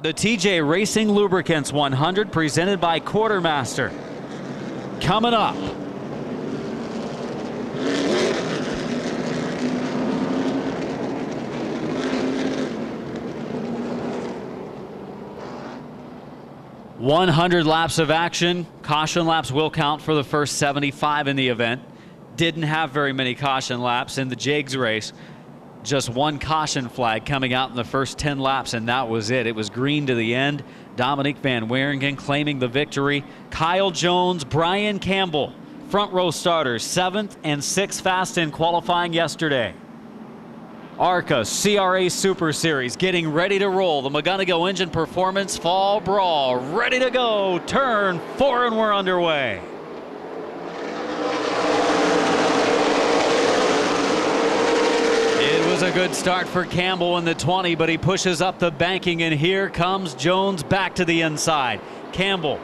The TJ Racing Lubricants 100 presented by Quartermaster. Coming up. "100 laps of action. Caution laps will count for the first 75 in the event. Didn't have very many caution laps in the Jigs race. Just one caution flag coming out in the first 10 laps, and that was it. It was green to the end. Dominique Van Waringen claiming the victory. Kyle Jones, Brian Campbell, front row starters, 7th and 6th fast in qualifying yesterday. ARCA CRA Super Series getting ready to roll. The McGonigal Engine Performance Fall Brawl ready to go. Turn 4 and we're underway. It was a good start for Campbell in the 20, but he pushes up the banking, and here comes Jones back to the inside. Campbell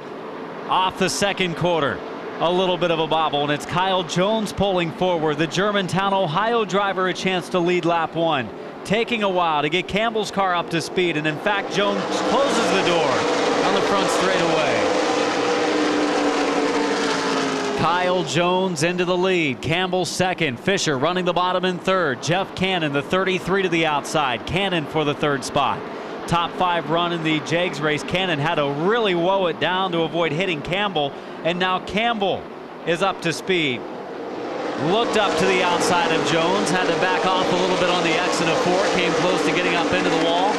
off the second quarter. A little bit of a bobble, and it's Kyle Jones pulling forward. The Germantown, Ohio driver a chance to lead lap 1. Taking a while to get Campbell's car up to speed, and in fact, Jones closes the door on the front straightaway. Kyle Jones into the lead. Campbell second. Fisher running the bottom in third. Jeff Cannon, the 33 to the outside. Cannon for the third spot. Top 5 run in the Jags race. Cannon had to really woe it down to avoid hitting Campbell, and now Campbell is up to speed. Looked up to the outside of Jones, had to back off a little bit on the exit of 4, came close to getting up into the wall.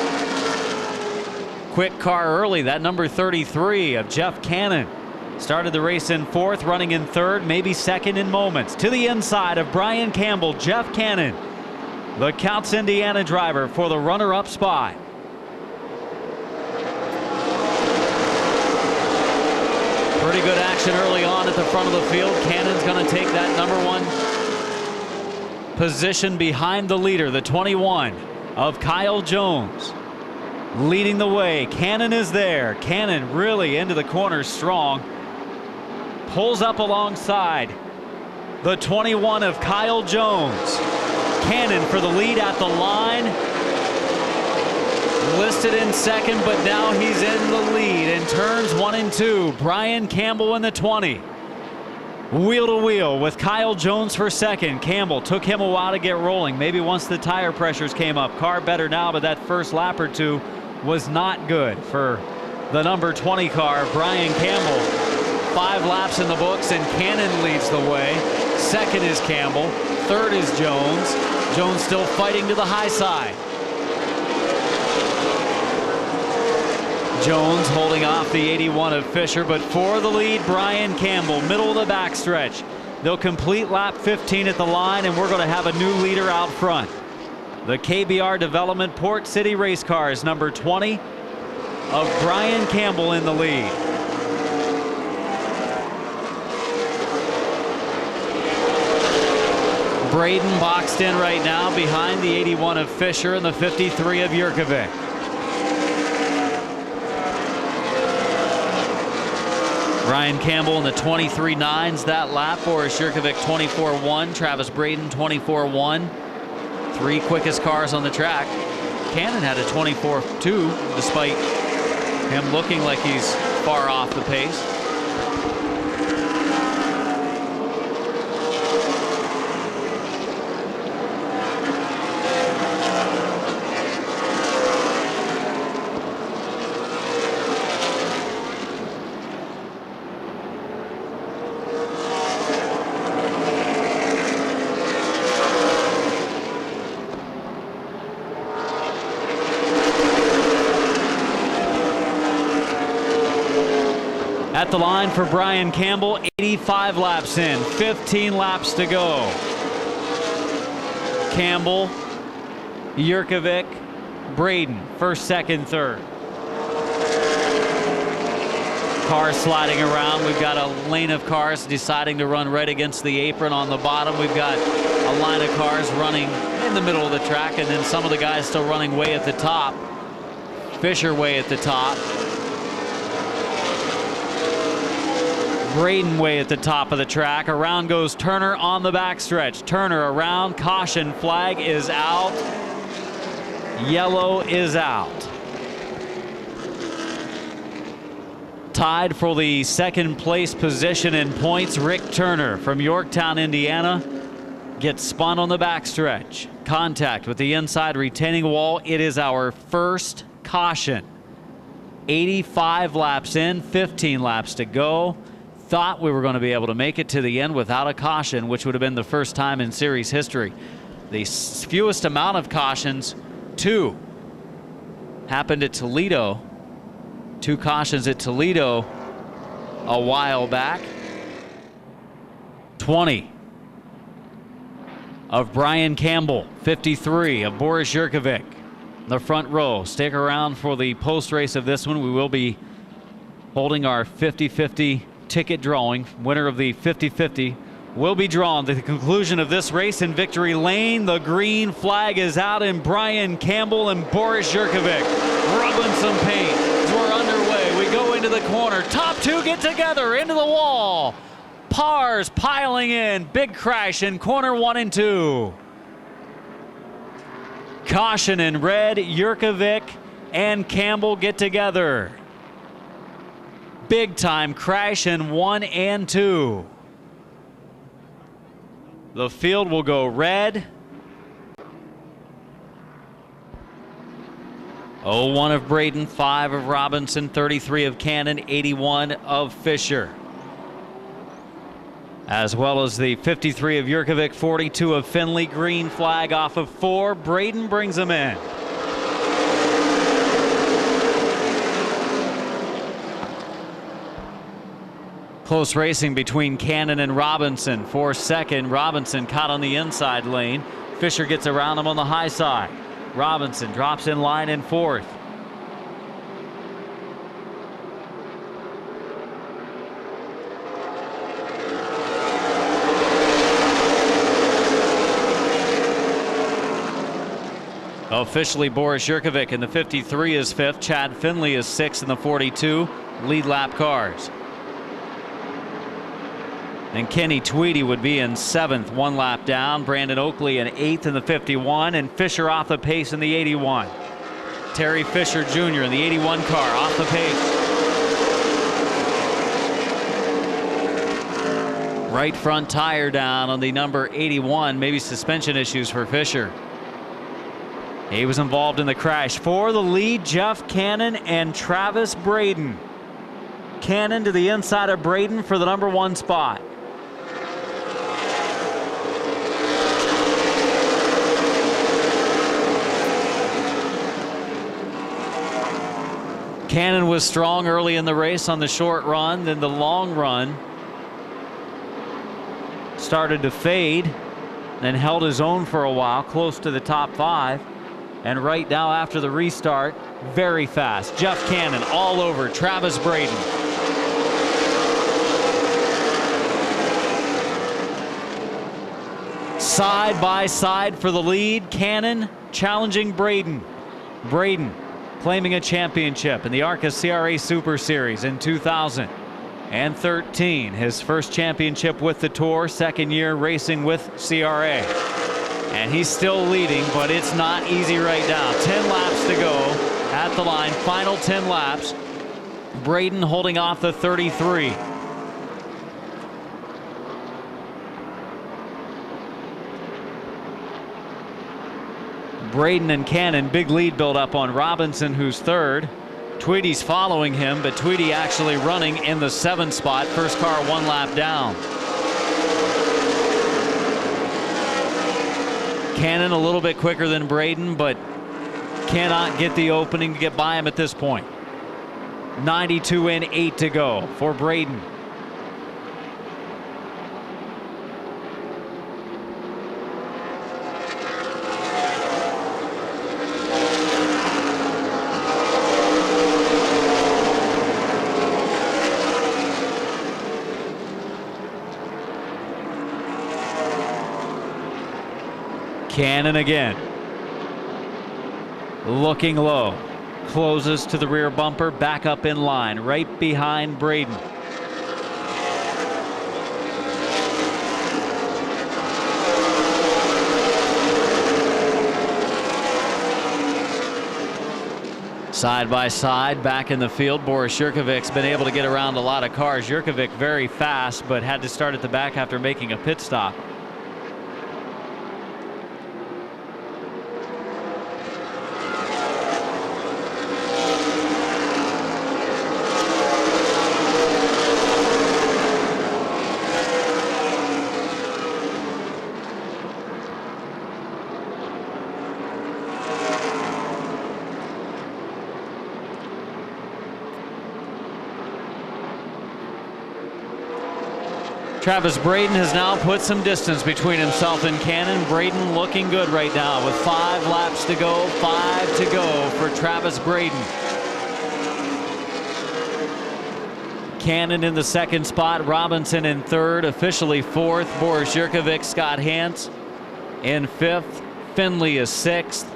Quick car early, that number 33 of Jeff Cannon. Started the race in 4th, running in 3rd, maybe 2nd in moments. To the inside of Brian Campbell, Jeff Cannon, the Counts Indiana driver, for the runner-up spot. Pretty good action early on at the front of the field. Cannon's going to take that number 1 position behind the leader, the 21 of Kyle Jones. Leading the way. Cannon is there. Cannon really into the corner strong. Pulls up alongside the 21 of Kyle Jones. Cannon for the lead at the line. Listed in 2nd, but now he's in the lead in turns 1 and 2. Brian Campbell in the 20. Wheel to wheel with Kyle Jones for 2nd. Campbell took him a while to get rolling. Maybe once the tire pressures came up. Car better now, but that first lap or 2 was not good for the number 20 car, Brian Campbell. 5 laps in the books, and Cannon leads the way. 2nd is Campbell. 3rd is Jones. Jones still fighting to the high side. Jones holding off the 81 of Fisher, but for the lead, Brian Campbell, middle of the backstretch. They'll complete lap 15 at the line, and we're going to have a new leader out front. The KBR Development Port City Race Cars, number 20 of Brian Campbell in the lead. Braden boxed in right now behind the 81 of Fisher and the 53 of Jurkovic. Brian Campbell in the 23.9s that lap. Boris Jurkovic 24.1. Travis Braden 24.1. 3 quickest cars on the track. Cannon had a 24.2 despite him looking like he's far off the pace. At the line for Brian Campbell, 85 laps in, 15 laps to go. Campbell, Jurkovic, Braden, 1st, 2nd, 3rd. Cars sliding around. We've got a lane of cars deciding to run right against the apron on the bottom. We've got a line of cars running in the middle of the track, and then some of the guys still running way at the top. Fisher way at the top. Braden way at the top of the track. Around goes Turner on the backstretch. Turner around. Caution flag is out. Yellow is out. Tied for the second place position in points, Rick Turner from Yorktown, Indiana, gets spun on the backstretch. Contact with the inside retaining wall. It is our first caution. 85 laps in, 15 laps to go. Thought we were going to be able to make it to the end without a caution, which would have been the first time in series history. The fewest amount of cautions, 2, happened at Toledo. 2 cautions at Toledo a while back. 20 of Brian Campbell, 53 of Boris Yurkovic. The front row. Stick around for the post race of this one. We will be holding our 50-50 ticket drawing. Winner of the 50-50 will be drawn at the conclusion of this race in victory lane. The green flag is out, and Brian Campbell and Boris Yurkovic rubbing some paint as we're underway. We go into the corner. Top 2 get together into the wall. Pars piling in. Big crash in corner 1 and 2. Caution in red. Yurkovic and Campbell get together. Big time crash in 1 and 2. The field will go red. 01 of Braden, 5 of Robinson, 33 of Cannon, 81 of Fisher. As well as the 53 of Yurkovic, 42 of Finley. Green flag off of 4. Braden brings them in. Close racing between Cannon and Robinson. For second, Robinson caught on the inside lane. Fisher gets around him on the high side. Robinson drops in line in 4th. Officially, Boris Yurkovic in the 53 is 5th. Chad Finley is 6th in the 42. Lead lap cars. And Kenny Tweedy would be in 7th, 1 lap down. Brandon Oakley in 8th in the 51. And Fisher off the pace in the 81. Terry Fisher Jr. in the 81 car off the pace. Right front tire down on the number 81. Maybe suspension issues for Fisher. He was involved in the crash. For the lead, Jeff Cannon and Travis Braden. Cannon to the inside of Braden for the number 1 spot. Cannon was strong early in the race on the short run, then the long run started to fade, then held his own for a while, close to the top 5. And right now, after the restart, very fast. Jeff Cannon all over Travis Braden. Side by side for the lead. Cannon challenging Braden. Braden claiming a championship in the ARCA CRA Super Series in 2013. His first championship with the Tour, second year racing with CRA. And he's still leading, but it's not easy right now. 10 laps to go at the line. Final 10 laps. Braden holding off the 33. Braden and Cannon, big lead build up on Robinson, who's 3rd. Tweedy's following him, but Tweedy actually running in the 7th spot. First car 1 lap down. Cannon a little bit quicker than Braden, but cannot get the opening to get by him at this point. 92 in, 8 to go for Braden. Cannon again. Looking low. Closes to the rear bumper. Back up in line. Right behind Braden. Side by side, back in the field, Boris Jurkovic's been able to get around a lot of cars. Jurkovic very fast, but had to start at the back after making a pit stop. Travis Braden has now put some distance between himself and Cannon. Braden looking good right now with 5 laps to go, 5 to go for Travis Braden. Cannon in the second spot, Robinson in third, officially fourth. Boris Jurkovic, Scott Hantz in fifth. Finley is sixth,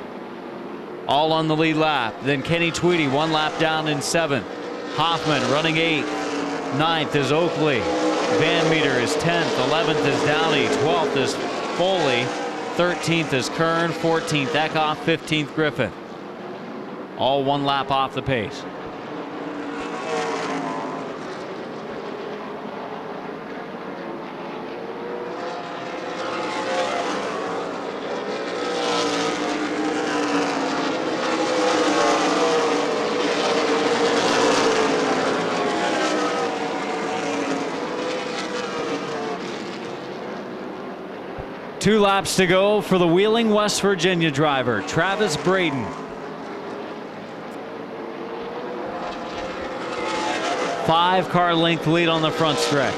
all on the lead lap. Then Kenny Tweedy 1 lap down in seventh. Hoffman running eighth. Ninth is Oakley. Van Meter is 10th, 11th is Downey, 12th is Foley, 13th is Kern, 14th Eckhoff, 15th Griffith. All 1 lap off the pace. Two laps to go for the Wheeling, West Virginia driver, Travis Braden. Five-car length lead on the front stretch.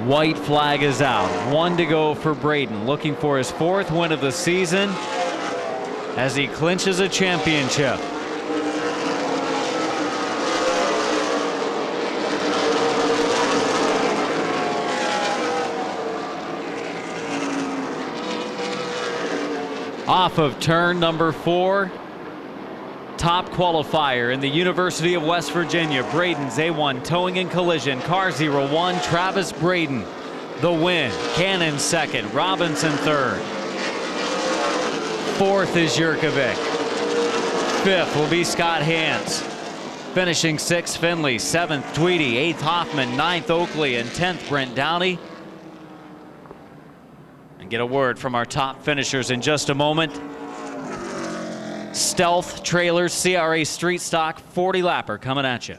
White flag is out. 1 to go for Braden, looking for his 4th win of the season as he clinches a championship. Off of turn number 4. Top qualifier in the University of West Virginia. Braden's A1 towing and collision. Car 01, Travis Braden, the win. Cannon second, Robinson third. Fourth is Jurkovic. Fifth will be Scott Hantz. Finishing sixth, Finley. Seventh, Tweedy. Eighth, Hoffman. Ninth, Oakley. And 10th, Brent Downey. And get a word from our top finishers in just a moment. Stealth Trailers CRA Street Stock 40 lapper coming at you.